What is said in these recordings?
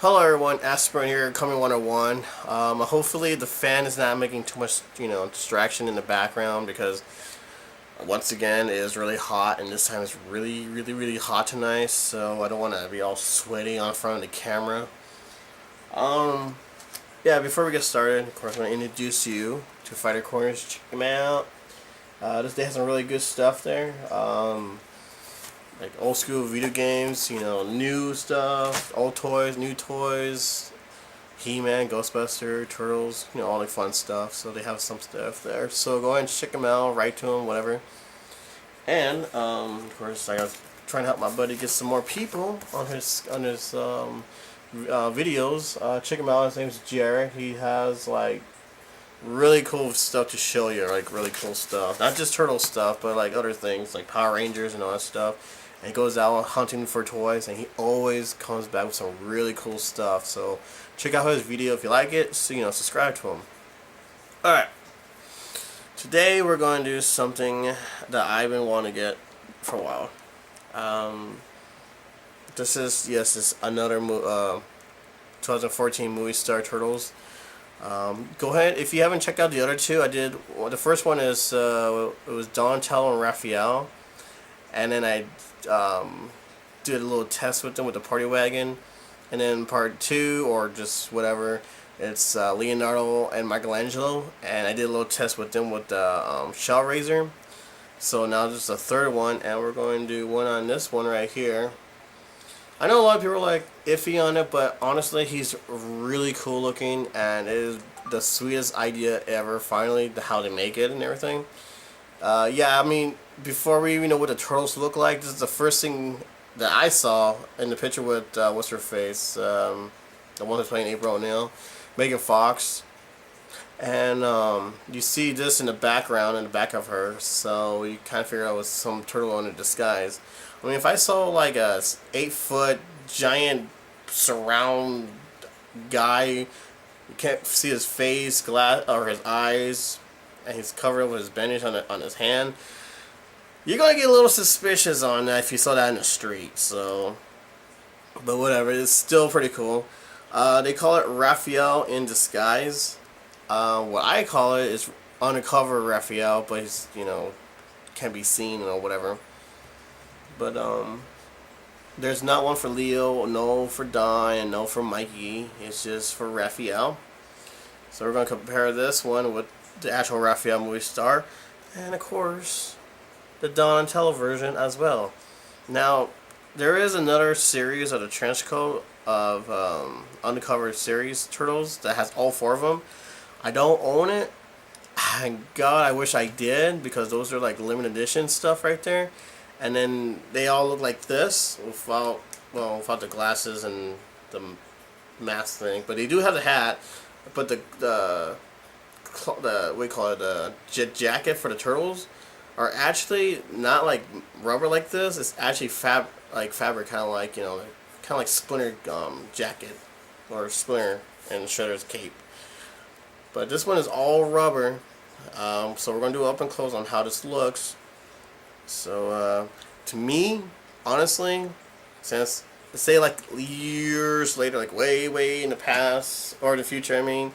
Hello everyone, Aspirin here, Coming 101. Hopefully the fan is not making too much, distraction in the background because once again it is really hot and this time it's really hot tonight, so I don't want to be all sweaty on front of the camera. Yeah, before we get started, of course I'm going to introduce you to Fighter Corners. Check them out. This day has some really good stuff there. Like old school video games, new stuff, old toys, new toys, He-Man, Ghostbuster, Turtles, all the fun stuff. So they have some stuff there. So go ahead and check them out, write to them, whatever. And of course, I was trying to help my buddy get some more people on his videos. Check him out. His name's Jared. He has like really cool stuff to show you, like really cool stuff. Not just turtle stuff, but like other things like Power Rangers and all that stuff. And he goes out hunting for toys, and he always comes back with some really cool stuff. So check out his video if you like it. So subscribe to him. All right. Today we're going to do something that I've been wanting to get for a while. This is another 2014 movie Star Turtles. Go ahead, if you haven't checked out the other two, the first one is it was Donatello and Raphael, and then I did a little test with them with the party wagon, and then part two, or just whatever, it's Leonardo and Michelangelo, and I did a little test with them with the shell razor. So now this is the third one, and we're going to do one on this one right here. I know a lot of people are like iffy on it, but honestly he's really cool looking, and it is the sweetest idea ever, finally, how they make it and everything. Yeah, I mean, before we even know what the turtles look like, this is the first thing that I saw in the picture with what's her face, the one who's playing April O'Neil, Megan Fox, and you see this in the background, in the back of her, so you kind of figure out it was some turtle in a disguise. I mean, if I saw like a 8-foot giant surround guy, you can't see his face, glass, or his eyes, and he's covered with his bandage on his hand, you're gonna get a little suspicious on that if you saw that in the street. So, but whatever, it's still pretty cool. They call it Raphael in disguise. What I call it is Undercover Raphael, but he's can't be seen or whatever. But there's not one for Leo, no for Don, and no for Mikey. It's just for Raphael. So we're going to compare this one with the actual Raphael movie star, and of course the Donatello version as well. Now there is another series of the trench coat of Undercover series Turtles that has all four of them. I don't own it. God, I wish I did, because those are like limited edition stuff right there. And then they all look like this without the glasses and the mask thing. But they do have the hat. But the what do you call it, the jacket for the turtles are actually not like rubber like this. It's actually fabric, kind of like Splinter jacket, or Splinter and Shredder's cape. But this one is all rubber. So we're gonna do up and close on how this looks. So to me, honestly, since say like years later, like way in the past or the future, I mean,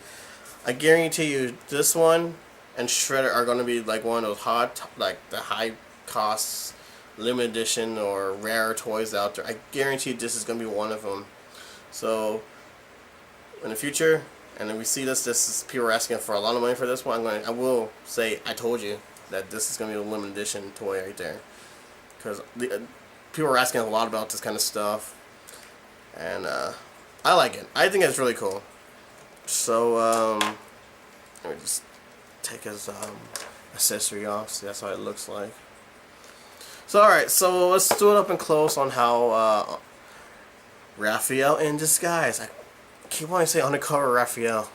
I guarantee you this one and Shredder are going to be like one of those the high cost limited edition or rare toys out there. I guarantee this is going to be one of them. So in the future, and then we see this is people are asking for a lot of money for this one, I will say I told you that this is going to be a limited edition toy right there, because people are asking a lot about this kind of stuff, and I like it. I think it's really cool. So let me just take his accessory off. See, that's how it looks like. So alright, so let's do it up and close on how Raphael in disguise. I keep wanting to say Undercover Raphael.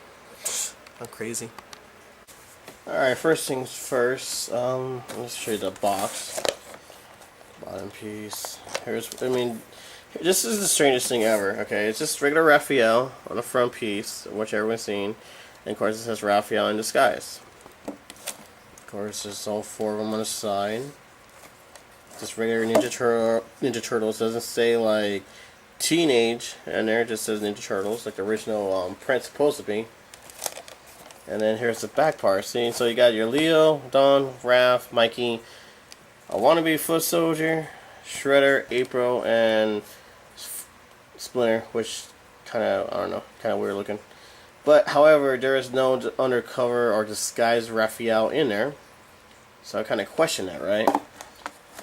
I'm crazy. Alright, first things first, let's show you the box. Bottom piece. This is the strangest thing ever, okay? It's just regular Raphael on the front piece, which everyone's seen. And of course it says Raphael in disguise. Of course there's all four of them on the side. Just regular Ninja Turtles. Doesn't say like Teenage, and there it just says Ninja Turtles, like the original print supposed to be. And then here's the back part. See, so you got your Leo, Don, Raph, Mikey, a wannabe Foot Soldier, Shredder, April, and Splinter, which kind of, I don't know, kind of weird looking. But, however, there is no undercover or disguised Raphael in there. So I kind of question that, right?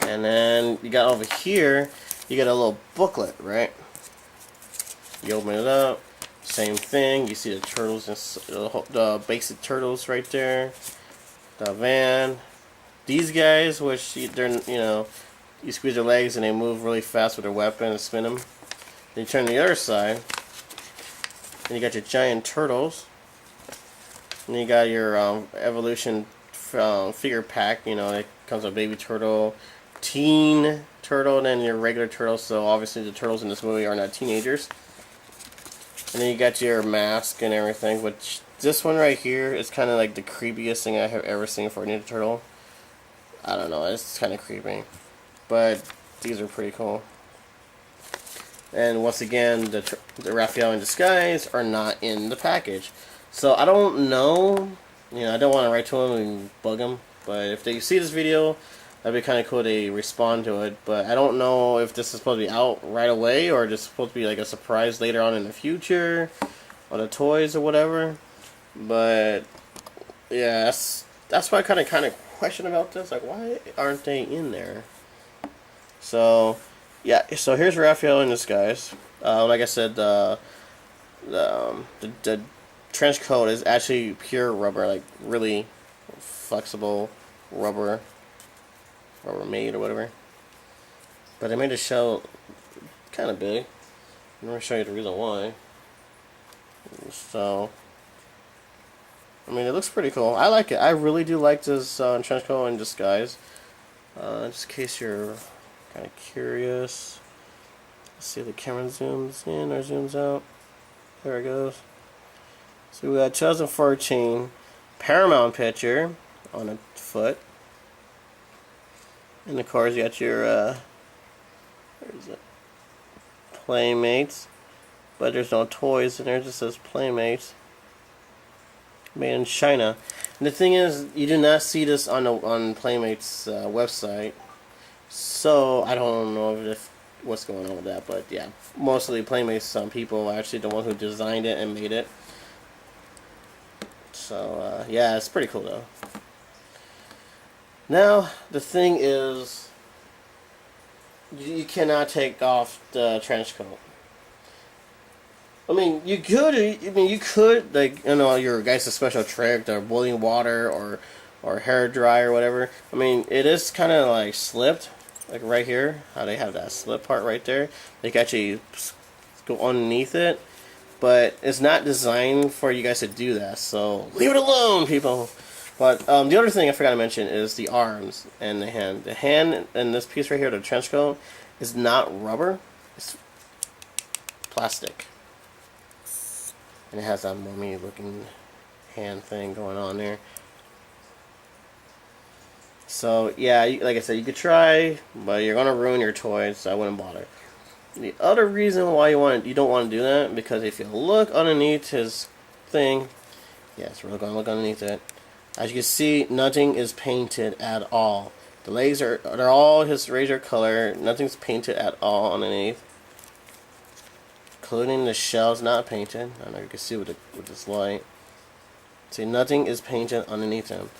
And then you got over here, you got a little booklet, right? You open it up, same thing. You see the turtles, and the basic turtles right there. The van. These guys, which they're, you know, you squeeze their legs and they move really fast with their weapon and spin them. Then you turn to the other side, and you got your giant turtles. And you got your evolution figure pack. You know, it comes with baby turtle, teen turtle, and then your regular turtle. So obviously the turtles in this movie are not teenagers. And then you got your mask and everything, which this one right here is kind of like the creepiest thing I have ever seen for a Ninja Turtle. I don't know, it's kind of creepy. But these are pretty cool. And once again, the Raphael in disguise are not in the package. So I don't know, you know, I don't want to write to him and bug him. But if they see this video, that'd be kind of cool to respond to it. But I don't know if this is supposed to be out right away or just supposed to be like a surprise later on in the future on the toys or whatever. But yeah, that's why I kind of question about this. Like, why aren't they in there? So yeah, so here's Raphael in disguise. Like I said, the trench coat is actually pure rubber, like really flexible rubber made or whatever. But they made the shell kind of big. I'm going to show you the reason why. So, I mean, it looks pretty cool. I like it. I really do like this trench coat in disguise. Just in case you're kind of curious. Let's see if the camera zooms in or zooms out. There it goes. So we got 2014 Paramount picture on the foot. And of course you got your where is it? Playmates. But there's no toys in there, it just says Playmates. Made in China. And the thing is, you do not see this on Playmates website. So I don't know if what's going on with that, but yeah, mostly Playmates people are actually the one who designed it and made it. So yeah, it's pretty cool though. Now the thing is, you cannot take off the trench coat. I mean, you could. I mean, you could, like, you know, your guy's a special trick, the boiling water or hair dry or whatever. I mean, it is kind of like slipped, like right here. How they have that slip part right there. They can actually go underneath it, but it's not designed for you guys to do that. So leave it alone, people. But the other thing I forgot to mention is the arms and the hand. The hand and this piece right here, the trench coat, is not rubber. It's plastic. And it has that mummy looking hand thing going on there. So yeah, like I said, you could try, but you're gonna ruin your toys, so I wouldn't bother. The other reason why you don't want to do that, because if you look underneath his thing, yes, we're gonna look underneath it. As you can see, nothing is painted at all. The legs they're all his razor color. Nothing's painted at all underneath. Including the shell's not painted. I don't know if you can see with this light. See, nothing is painted underneath him.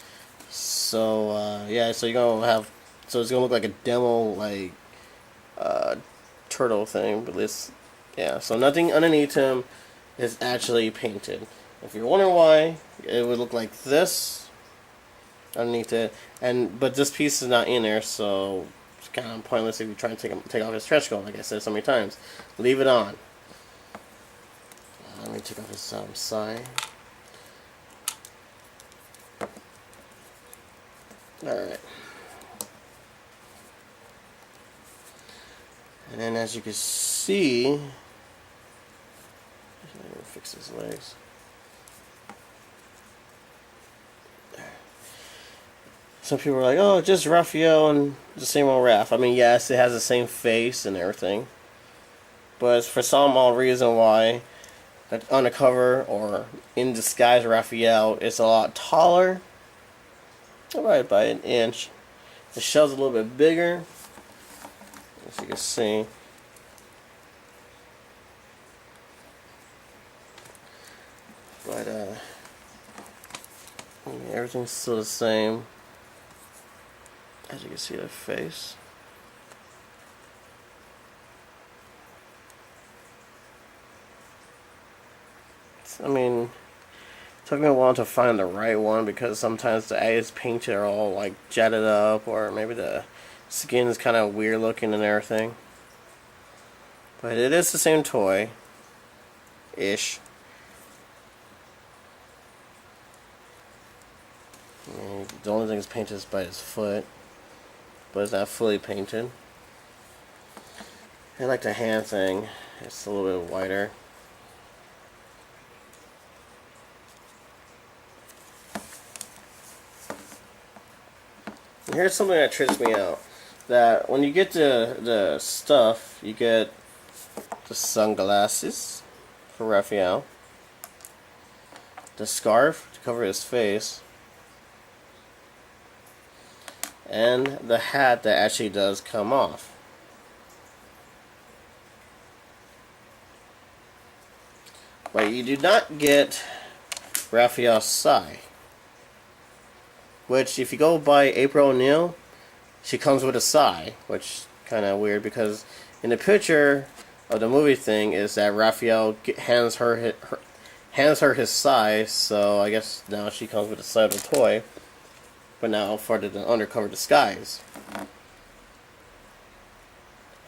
So yeah, so you're gonna have, so it's gonna look like a demo like turtle thing, but this, yeah. So nothing underneath him is actually painted. If you're wondering why, it would look like this underneath it, but this piece is not in there, so it's kind of pointless if you try to take off his trench coat. Like I said so many times, leave it on. Let me take off his side. Alright. And then as you can see, let me fix his legs. There. Some people are like, oh, just Raphael and the same old Raph. I mean, yes, it has the same face and everything. but for some odd reason why that Undercover or In Disguise Raphael is a lot taller, right by an inch. The shell's a little bit bigger, as you can see. But everything's still the same. As you can see, the face. I mean, it took me a while to find the right one because sometimes the eyes painted are all like jetted up, or maybe the skin is kind of weird looking and everything. But it is the same toy, ish. The only thing that's painted is by his foot, but it's not fully painted. I like the hand thing, it's a little bit wider. And here's something that trips me out. That when you get the stuff, you get the sunglasses for Raphael, the scarf to cover his face, and the hat that actually does come off. But you do not get Raphael's sai, which if you go by April O'Neil, she comes with a sai, which kind of weird because in the picture of the movie thing is that Raphael hands her his sai, so I guess now she comes with a sai of the toy. But now for the Undercover disguise.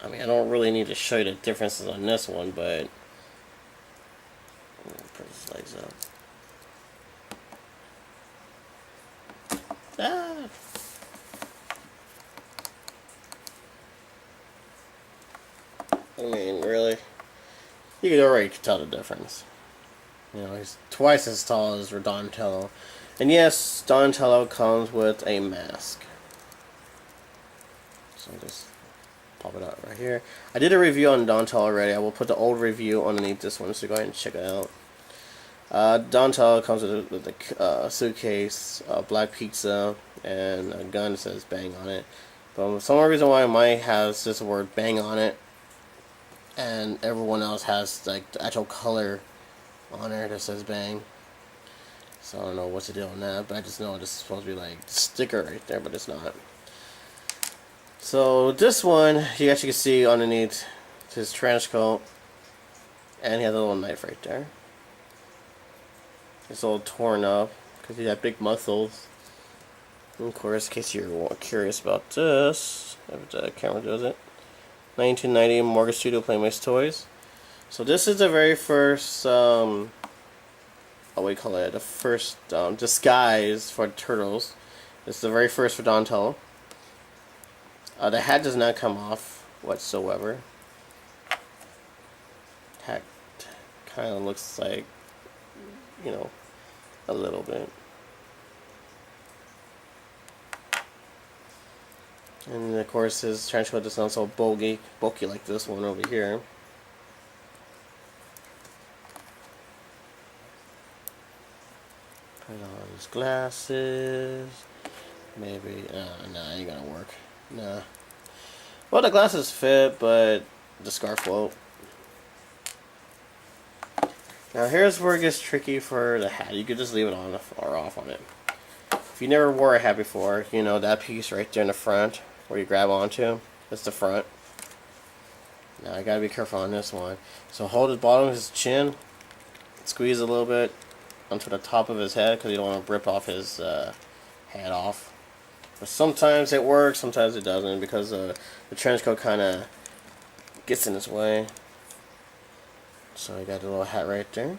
I mean, I don't really need to show you the differences on this one, but put his legs up. Ah. I mean, really, you can already tell the difference. You know, he's twice as tall as Donatello. And yes, Donatello comes with a mask. So I'll just pop it out right here. I did a review on Donatello already. I will put the old review underneath this one, so go ahead and check it out. Donatello comes with a suitcase, black pizza, and a gun that says bang on it. But for some reason why mine has this word bang on it, and everyone else has like the actual color on there that says bang. So I don't know what's the deal on that, but I just know this is supposed to be like the sticker right there, but it's not. So this one, you actually can see underneath his trench coat, and he has a little knife right there. It's all torn up because he had big muscles. And of course, in case you're curious about this, if the camera does it, 1990 Morgan Studio Playmates Toys. So this is the very first what do you call it? The first disguise for Turtles. It's the very first for Donatello. The hat does not come off whatsoever. Hat kind of looks like, you know, a little bit. And of course his trench coat is not so bulky like this one over here. Put on his glasses. Maybe, nah, ain't gonna work. Nah. Well, the glasses fit, but the scarf won't. Now here's where it gets tricky for the hat. You could just leave it on or off on it. If you never wore a hat before, you know that piece right there in the front where you grab onto, that's the front. Now I gotta be careful on this one. So hold the bottom of his chin, squeeze a little bit onto the top of his head because you don't want to rip off his head off. But sometimes it works, sometimes it doesn't because the trench coat kind of gets in his way. So I got the little hat right there.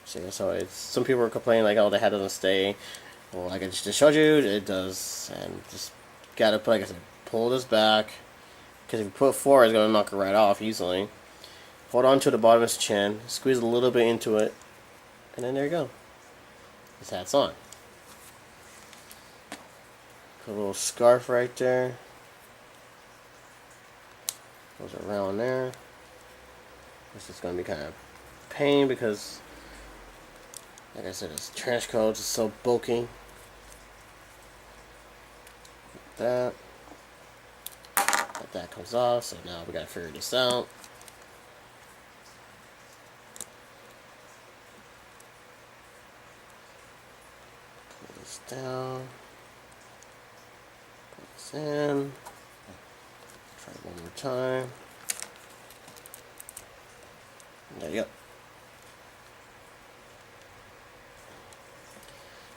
So it's, some people are complaining like, oh, the hat doesn't stay. Well, like I just showed you, it does. And just gotta put, like I said, pull this back because if you put it forward, it's gonna knock it right off easily. Hold on to the bottom of his chin, squeeze a little bit into it, and then there you go. His hat's on. Put a little scarf right there. Goes around there. This is going to be kind of pain because, like I said, this trench coat is so bulky. That. But that comes off, so now we got to figure this out. Pull this down. Put this in. Try it one more time. There you go.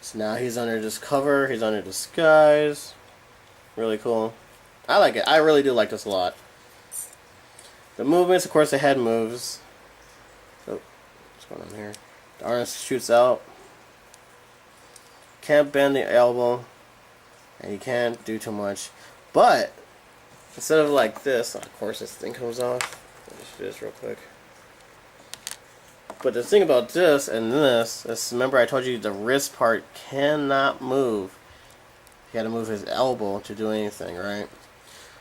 So now he's under this cover. He's under disguise. Really cool. I like it. I really do like this a lot. The movements, of course, the head moves. Oh, what's going on here? The arm shoots out. Can't bend the elbow. And you can't do too much. But, instead of like this, of course, this thing comes off. Let me just do this real quick. But the thing about this and this is, remember I told you the wrist part cannot move. You gotta move his elbow to do anything, right?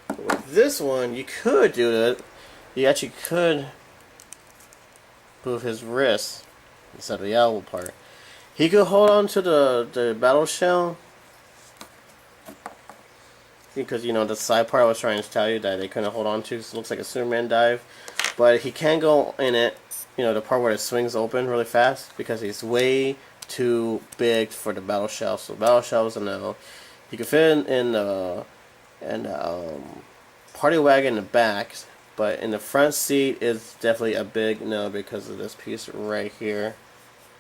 But with this one, you could do it. You actually could move his wrist instead of the elbow part. He could hold on to the battle shell. Because, you know, the side part I was trying to tell you that they couldn't hold on to. So it looks like a Superman dive. But he can go in it. You know, the part where it swings open really fast because he's way too big for the battle shell. So battle shell is a no. He could fit in the party wagon in the back, but in the front seat is definitely a big no because of this piece right here.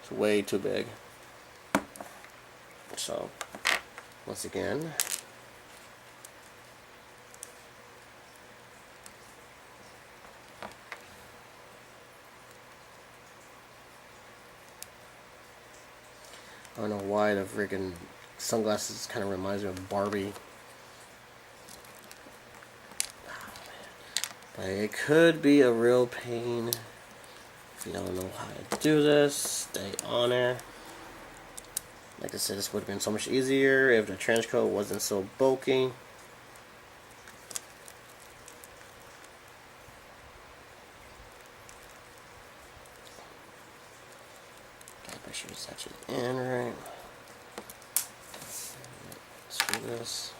It's way too big. So once again. I don't know why the freaking sunglasses kind of reminds me of Barbie. Oh, but it could be a real pain if you don't know how to do this. Stay on there. Like I said, this would have been so much easier if the trench coat wasn't so bulky. Make sure it's actually in right. Let's do this.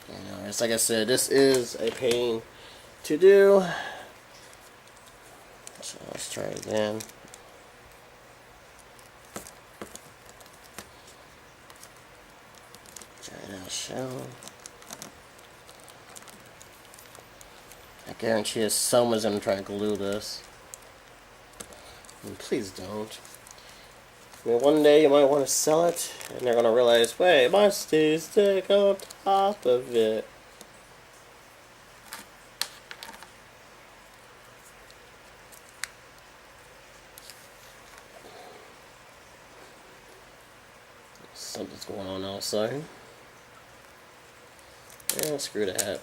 You know, it's like I said, this is a pain to do. So let's try it again. Try it out, shell. I guarantee you someone's going to try to glue this. And please don't. I mean, one day you might want to sell it, and they're going to realize, wait, my Steve's stick on top of it. Something's going on outside. Yeah, screw the hat.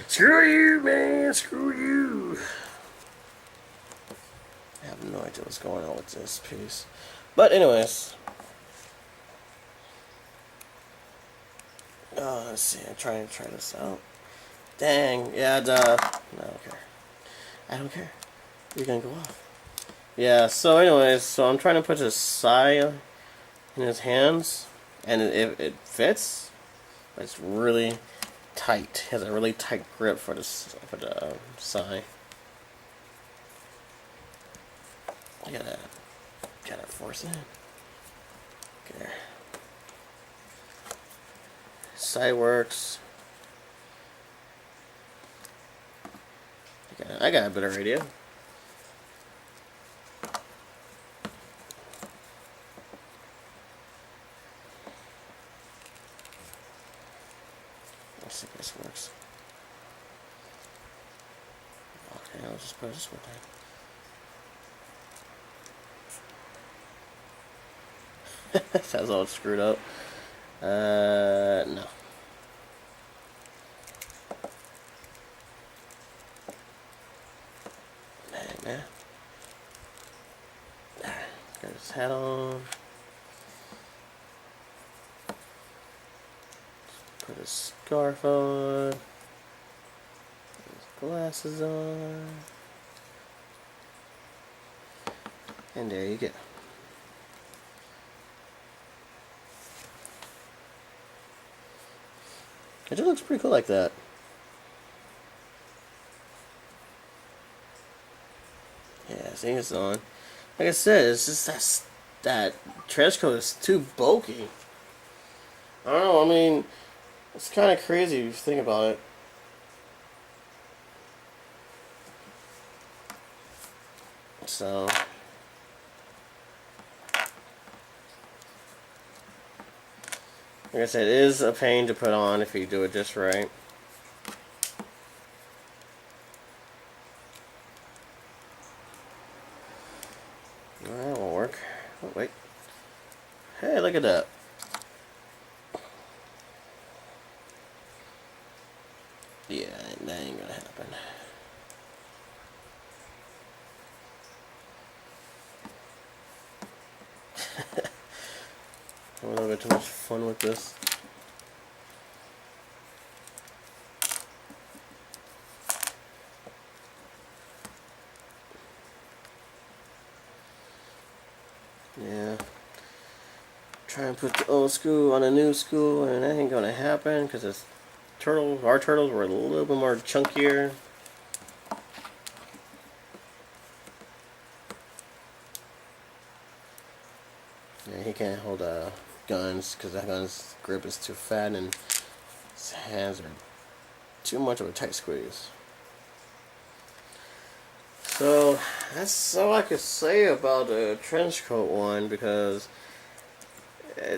Screw you, man! Screw you! I have no idea what's going on with this piece. But anyways. Let's see. I'm trying to try this out. Dang. Yeah, no, I don't care. I don't care. You're gonna go off. Yeah, so anyways, so I'm trying to put this sai in his hands. And it fits. But it's really tight. It has a really tight grip for the sai. I gotta force it. Okay. Sai works. I got a better idea. Let's see if this works. Okay, I'll just put it this one time. Sounds all screwed up. No. Dang, man. his hat on. Put his scarf on. Put his glasses on. And there you go. It just looks pretty cool like that. Yeah, see, it's on. Like I said, it's just that trench coat is too bulky. I don't know, I mean, it's kind of crazy if you think about it. So, like I said, it is a pain to put on if you do it just right. That won't work. Oh, wait. Hey, look at that. Yeah, that ain't gonna happen. I'm a little bit too much fun with this. Yeah. Try and put the old school on the new school, and that ain't gonna happen because it's turtles. Our turtles were a little bit more chunkier. Yeah, he can't hold guns because that gun's grip is too fat and his hands are too much of a tight squeeze. So that's all I could say about the trench coat one, because I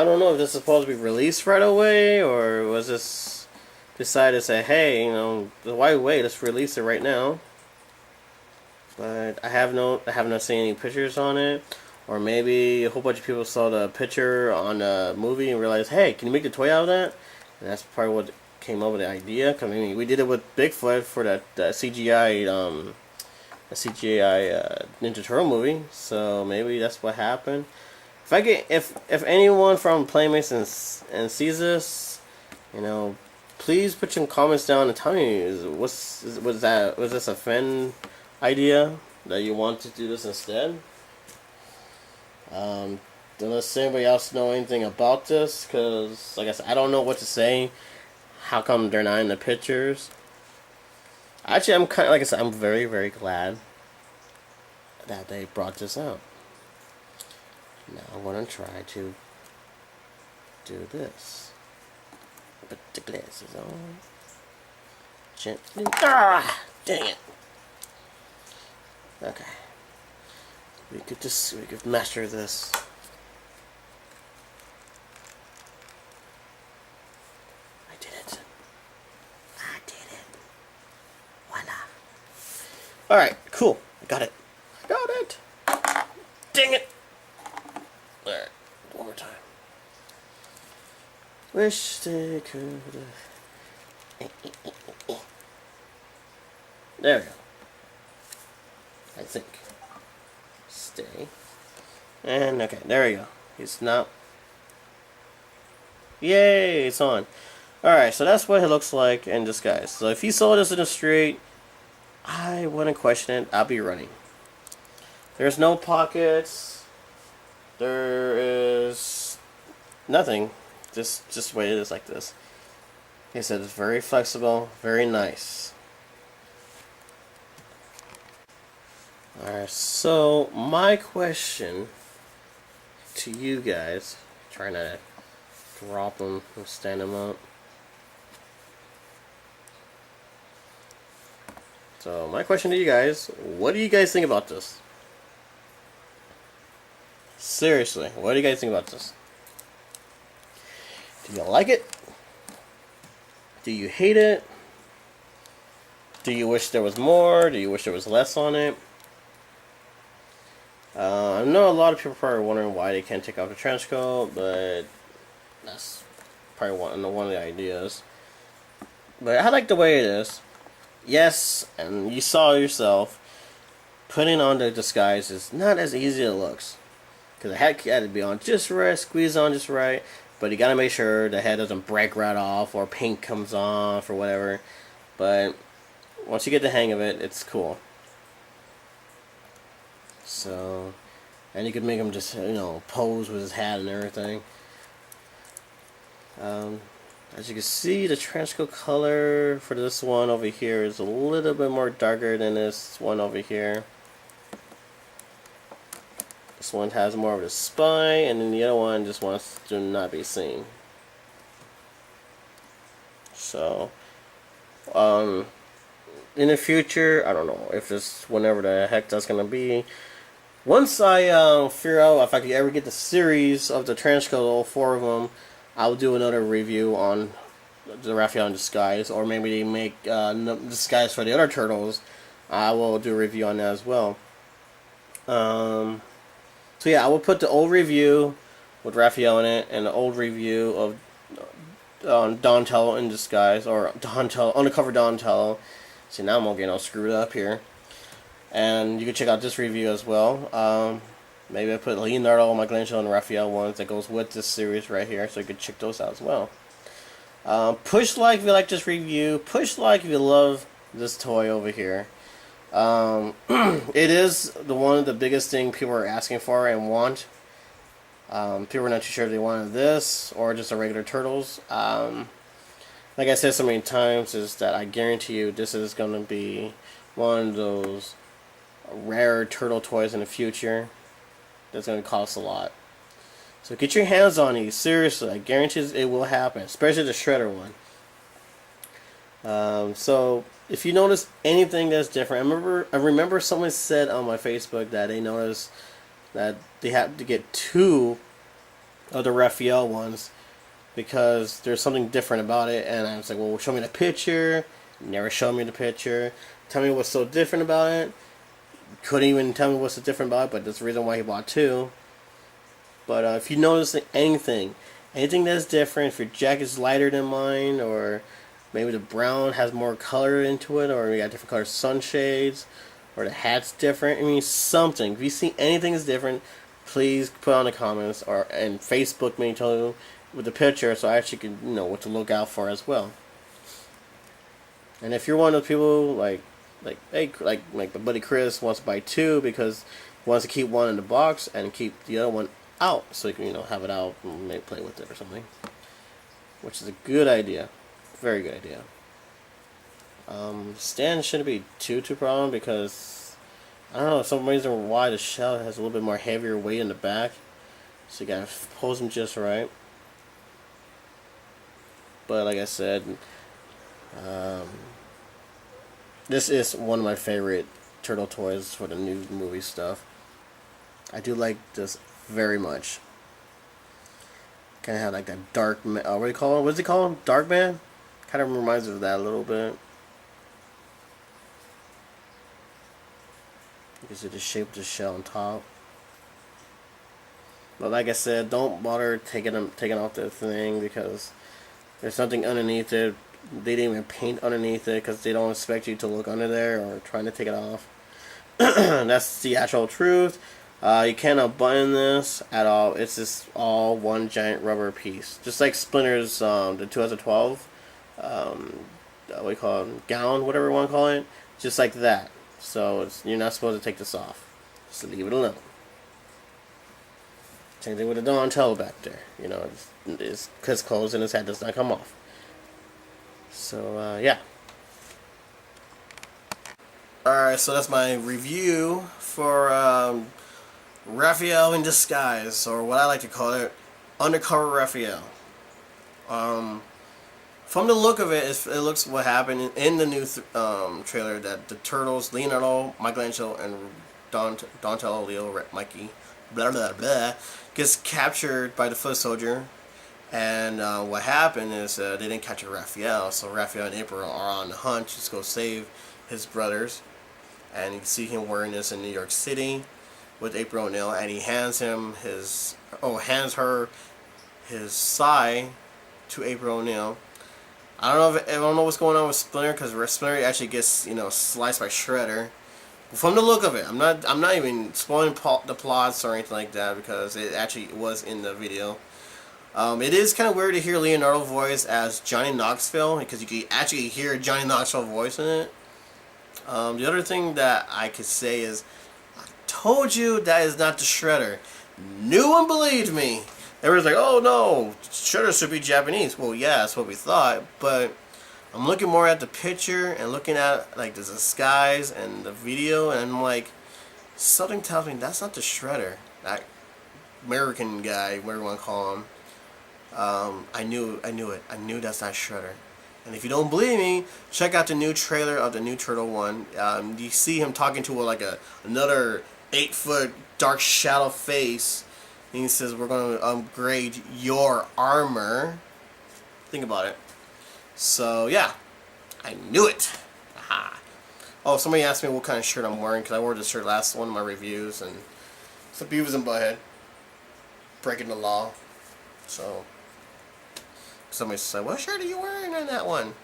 don't know if this is supposed to be released right away, or was this decided to say, hey, you know, why wait? Let's release it right now. But I have not seen any pictures on it, or maybe a whole bunch of people saw the picture on the movie and realized, hey, can you make the toy out of that? And that's probably what came up with the idea. Cause I mean, we did it with Bigfoot for that CGI Ninja Turtle movie, so maybe that's what happened. If anyone from Playmates and sees this, you know, please put some comments down and tell me, was this a fan idea that you want to do this instead? Does anybody else know anything about this? Because, like I said, I don't know what to say. How come they're not in the pictures? Actually, I'm kind of, like I said, I'm very, very glad that they brought this out. Now I'm going to try to do this. Put the glasses on. Gently. Ah! Dang it. Okay. We could master this. I did it. Voila. Alright, cool. I got it. Dang it. Alright, one more time. Wish they could have. There we go. I think. Stay. And okay, there we go. It's not. Yay, it's on. Alright, so that's what it looks like in disguise. So if you saw this in the street, I wouldn't question it. I'll be running. There's no pockets. There is nothing. Just the way it is like this. Like I said, it's very flexible, very nice. Alright, so my question to you guys, trying to drop them and stand them up. So my question to you guys, what do you guys think about this? Seriously, what do you guys think about this? Do you like it? Do you hate it? Do you wish there was more? Do you wish there was less on it? I know a lot of people are probably wondering why they can't take off the trench coat, but that's probably one of the ideas. But I like the way it is. Yes, and you saw yourself, putting on the disguise is not as easy as it looks. Because the head had to be on just right, squeeze on just right, but you gotta make sure the head doesn't break right off or paint comes off or whatever. But once you get the hang of it, it's cool. So, and you could make him just, pose with his hat and everything. As you can see, the trench coat color for this one over here is a little bit more darker than this one over here. This one has more of the spine, and then the other one just wants to not be seen. So, in the future, I don't know if this, whenever the heck that's gonna be. Once I figure out if I could ever get the series of the trench coat, all 4 of them, I'll do another review on the Raphael in disguise, or maybe they make disguise for the other turtles. I will do a review on that as well. So yeah, I will put the old review with Raphael in it, and the old review of Donatello in disguise, or Undercover Donatello. See, now I'm all getting all screwed up here. And you can check out this review as well. Maybe I put Leonardo, Michelangelo, and Raphael ones that goes with this series right here, so you can check those out as well. Push like if you like this review. Push like if you love this toy over here. It is one of the biggest thing people are asking for and want. People are not too sure if they wanted this or just a regular Turtles. Like I said so many times, is that I guarantee you this is going to be one of those rare turtle toys in the future that's going to cost a lot. So get your hands on these. Seriously, I guarantee it will happen, especially the Shredder one. So if you notice anything that's different, I remember someone said on my Facebook that they noticed that they had to get 2 of the Raphael ones because there's something different about it. And I was like, well, show me the picture. Never showed me the picture. Tell me what's so different about it. Couldn't even tell me what's so different about it, but that's the reason why he bought 2. But if you notice anything that's different, if your jacket's lighter than mine, or maybe the brown has more color into it, or you got different color sunshades, or the hat's different. I mean, something. If you see anything that's different, please put on the comments and Facebook me, tell you with the picture, so I actually can know what to look out for as well. And if you're one of those people like my buddy Chris wants to buy 2 because he wants to keep one in the box and keep the other one out, so you can have it out and maybe play with it or something, which is a good idea. Very good idea. Stand shouldn't be too problem because I don't know, for some reason why the shell has a little bit more heavier weight in the back, so you gotta pose them just right. But like I said, this is one of my favorite turtle toys for the new movie stuff. I do like this very much. Kind of have like that dark, what do you call it? What's it called? Dark Man? Kind of reminds me of that a little bit. You can see the shape of the shell on top. But like I said, don't bother taking off the thing because there's something underneath it. They didn't even paint underneath it because they don't expect you to look under there or trying to take it off. That's the actual truth. You can't unbutton this at all. It's just all one giant rubber piece. Just like Splinter's the 2012 what do you call it? Gown, whatever you want to call it. Just like that. So you're not supposed to take this off. Just leave it alone. Same thing with the Donatello back there. His clothes and his hat does not come off. So, yeah. Alright, so that's my review for Raphael in disguise, or what I like to call it, Undercover Raphael. From the look of it, it looks what happened in the new trailer, that the Turtles, Leonardo, Michelangelo, and Donatello, Leo, Mikey, blah blah blah, gets captured by the foot soldier. And what happened is they didn't capture Raphael, so Raphael and April are on the hunt to go save his brothers. And you can see him wearing this in New York City with April O'Neil, and he hands her his sai to April O'Neil. I don't know what's going on with Splinter, because Splinter actually gets sliced by Shredder, From the look of it, I'm not even spoiling the plots or anything like that because it actually was in the video. It is kind of weird to hear Leonardo voice as Johnny Knoxville because you can actually hear Johnny Knoxville voice in it. The other thing that I could say is, I told you that is not the Shredder. No one believed me. Everyone's like, oh no, Shredder should be Japanese. Well, yeah, that's what we thought, but I'm looking more at the picture and looking at like the disguise and the video, and I'm like, something tells me that's not the Shredder. That American guy, whatever you want to call him. I knew it. I knew that's not Shredder. And if you don't believe me, check out the new trailer of the new Turtle one. You see him talking to like another 8-foot dark shadow face. And he says, we're going to upgrade your armor. Think about it. So, yeah. I knew it. Aha. Oh, somebody asked me what kind of shirt I'm wearing, because I wore this shirt last one of my reviews. And it's a Beavis and Butthead. Breaking the law. So, somebody said, what shirt are you wearing on that one?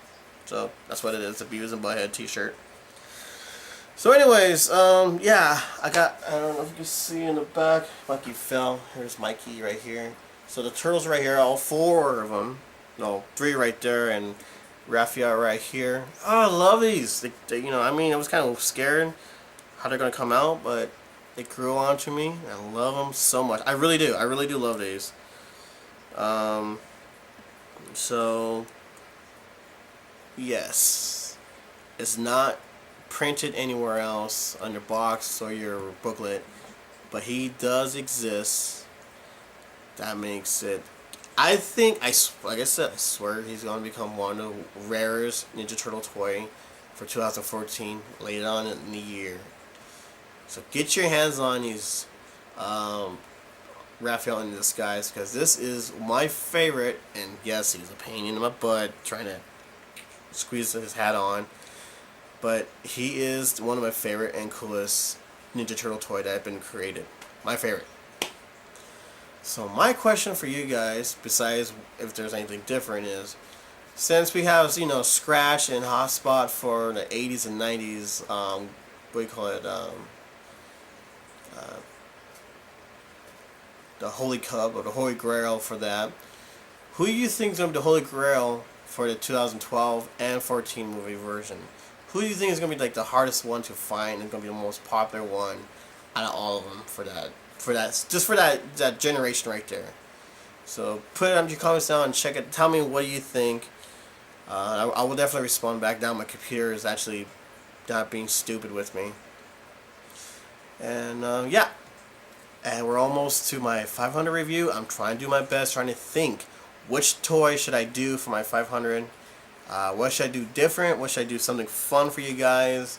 So, that's what it is. It's a Beavis and Butthead t-shirt. So anyways, yeah, I don't know if you can see in the back, Mikey fell. Here's Mikey right here. So the turtles right here, all 4 of them. No, 3 right there, and Raphael right here. Oh, I love these. They, you know, I mean, I was kind of scared how they're going to come out, but they grew on to me. I love them so much. I really do. I really do love these. So, yes. It's not printed anywhere else on your box or your booklet, but he does exist. That makes it, I think, like I said, I swear he's going to become one of the rarest Ninja Turtle toy for 2014 later on in the year. So get your hands on these Raphael in Disguise, because this is my favorite. And yes, he's a pain in my butt trying to squeeze his hat on, but he is one of my favorite and coolest Ninja Turtle toy that have been created. My favorite. So my question for you guys, besides if there's anything different, is, since we have, you know, Scratch and Hotspot for the 80s and 90s, what do you call it, the Holy Cup or the Holy Grail for that, who do you think is going to be the Holy Grail for the 2012 and 14 movie version? Who do you think is going to be like the hardest one to find and going to be the most popular one out of all of them for that generation right there? So put it in your comments down and check it. Tell me what you think. I will definitely respond back down. My computer is actually not being stupid with me. And yeah. And we're almost to my 500 review. I'm trying to do my best, trying to think which toy should I do for my 500. What should I do different? What should I do something fun for you guys?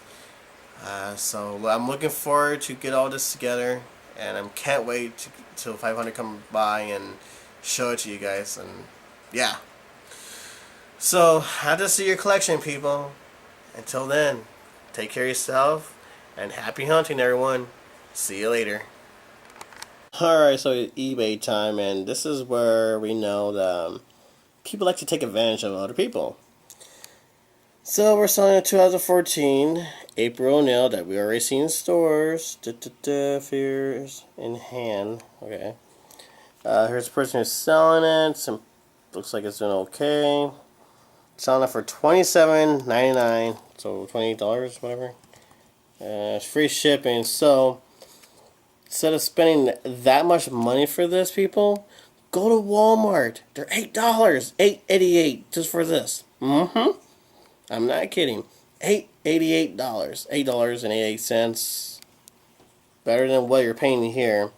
So I'm looking forward to get all this together, and I can't wait till 500 come by and show it to you guys. And yeah. So I just see your collection, people. Until then, take care of yourself, and happy hunting, everyone. See you later. Alright, so it's eBay time, and this is where we know that people like to take advantage of other people. So we're selling a 2014 April O'Neil that we already seen in stores. Fears in hand. Okay. Here's the person who's selling it. Looks like it's doing okay. Selling it for $27.99, so $28, whatever. It's free shipping. So instead of spending that much money for this, people, go to Walmart. They're $8, $8.88 just for this. I'm not kidding. $8.88, $8.88. Better than what you're paying here.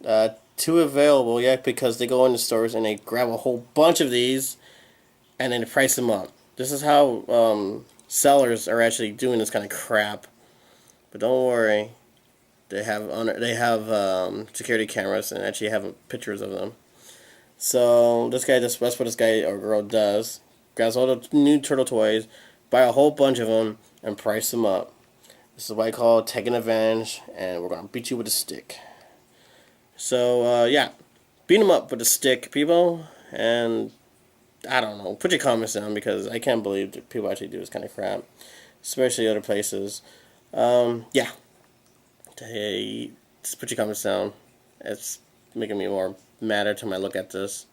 2 available, yeah, because they go into stores and they grab a whole bunch of these and then they price them up. This is how sellers are actually doing this kind of crap. But don't worry. They have security cameras and actually have pictures of them. So that's what this guy or girl does. Grabs all the new turtle toys, buy a whole bunch of them, and price them up. This is what I call taking advantage, and we're gonna beat you with a stick. So yeah, beat them up with a stick, people. And I don't know. Put your comments down, because I can't believe that people actually do this kind of crap, especially other places. Yeah. Hey, just put your comments down. It's making me more mad every time I look at this.